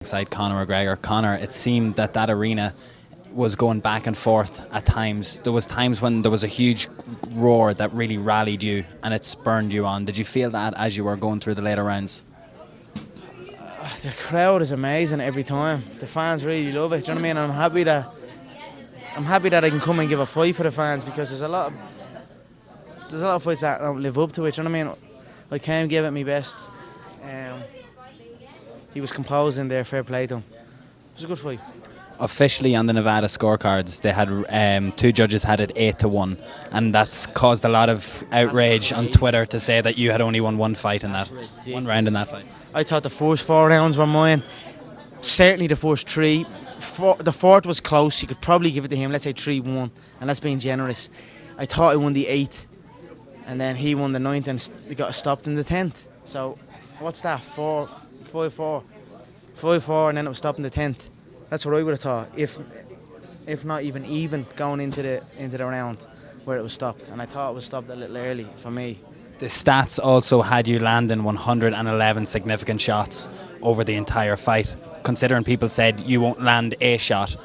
Alongside Conor McGregor. Conor, it seemed that arena was going back and forth at times. There was times when there was a huge roar that really rallied you and it spurred you on. Did you feel that as you were going through the later rounds? The crowd is amazing every time. The fans really love it. Do you know what I mean? I'm happy that I can come and give a fight for the fans, because there's a lot of fights that don't live up to it. Do you know what I mean? I came, gave it my best. He was composed in there, fair play to him. It was a good fight. Officially on the Nevada scorecards, they had two judges had it 8-1, and that's caused a lot of outrage on Twitter to say that you had only won one round in that fight. I thought the first 4 rounds were mine. Certainly the first 3. The fourth was close. You could probably give it to him. Let's say 3-1, and that's being generous. I thought I won the 8th, and then he won the 9th, and we got stopped in the 10th. So what's that? 5-4, and then it was stopped in the 10th. That's what I would have thought, if not even going into the round where it was stopped. And I thought it was stopped a little early for me. The stats also had you landing 111 significant shots over the entire fight. Considering people said you won't land a shot,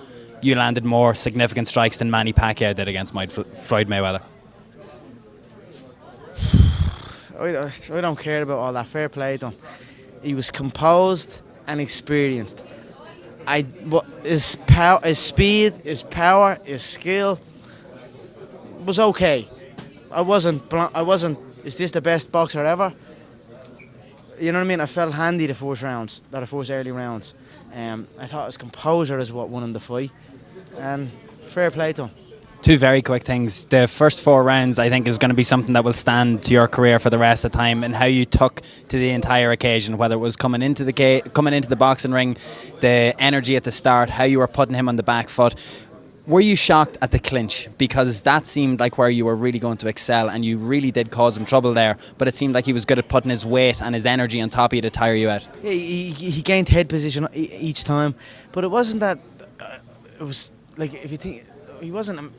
you landed more significant strikes than Manny Pacquiao did against Floyd Mayweather. I don't care about all that. Fair play to him. He was composed and experienced. His speed, his power, his skill was okay. I wasn't. Is this the best boxer ever? You know what I mean? I felt handy the first early rounds. I thought his composure is what won him the fight, and fair play to him. Two very quick things. The first 4 rounds, I think, is going to be something that will stand to your career for the rest of the time, and how you took to the entire occasion, whether it was coming into the boxing ring, the energy at the start, how you were putting him on the back foot. Were you shocked at the clinch? Because that seemed like where you were really going to excel, and you really did cause him trouble there, but it seemed like he was good at putting his weight and his energy on top of you to tire you out. Yeah, he gained head position each time, but it wasn't that. It was like, if you think, he wasn't.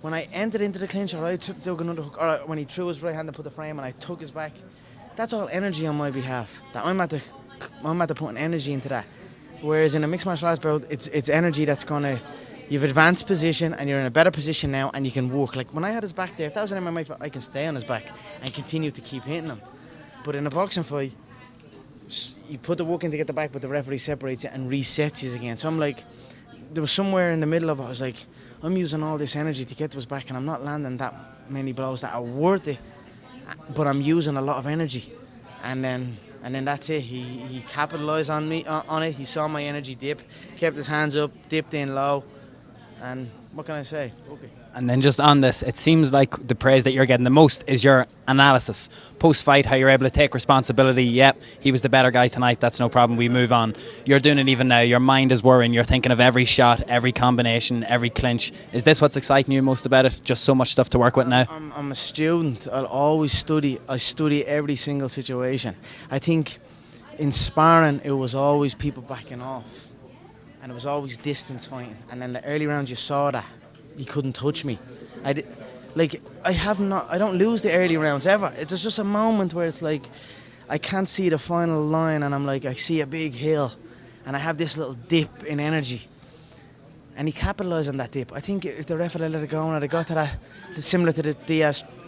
When I entered into the clinch, or I took another hook, or when he threw his right hand to put the frame and I took his back, that's all energy on my behalf. That I'm at the putting energy into that. Whereas in a mixed martial arts bout, it's energy that's gonna. You've advanced position and you're in a better position now, and you can work. Like when I had his back there, if that was an MMA fight, I can stay on his back and continue to keep hitting him. But in a boxing fight, you put the work in to get the back, but the referee separates it and resets you again. So I'm like, there was somewhere in the middle of it, I was like, I'm using all this energy to get to his back, and I'm not landing that many blows that are worth it, but I'm using a lot of energy. And then that's it. He capitalised on it. He saw my energy dip, kept his hands up, dipped in low, and what can I say? Okay. And then just on this, it seems like the praise that you're getting the most is your analysis. Post-fight, how you're able to take responsibility. Yep, he was the better guy tonight, that's no problem, we move on. You're doing it even now, your mind is worrying, you're thinking of every shot, every combination, every clinch. Is this what's exciting you most about it? Just so much stuff to work with now? I'm a student, I'll always study. I study every single situation. I think in sparring, it was always people backing off. And it was always distance fighting. And then the early rounds, you saw that. He couldn't touch me. I don't lose the early rounds ever. It's just a moment where it's like, I can't see the final line, and I'm like, I see a big hill, and I have this little dip in energy. And he capitalised on that dip. I think if the ref had let it go and I got to that, similar to the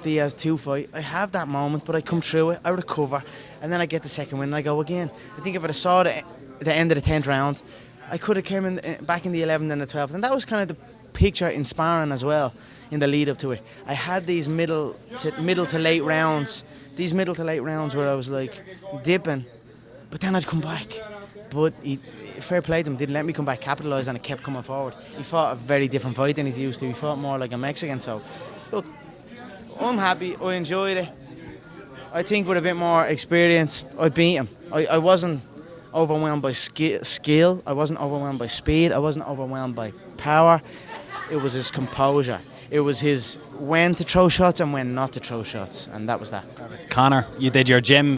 Diaz 2 fight, I have that moment, but I come through it, I recover, and then I get the second win and I go again. I think if I'd have saw the end of the 10th round, I could have came in back in the 11th and the 12th, and that was kind of the picture in sparring as well in the lead up to it. I had these middle to late rounds where I was like dipping, but then I'd come back. But fair play to him, didn't let me come back, capitalised, and it kept coming forward. He fought a very different fight than he's used to. He fought more like a Mexican. So look, I'm happy, I enjoyed it. I think with a bit more experience I'd beat him. I wasn't overwhelmed by skill, I wasn't overwhelmed by speed, I wasn't overwhelmed by power. It was his composure. It was his when to throw shots and when not to throw shots, and that was that. Conor, you did your gym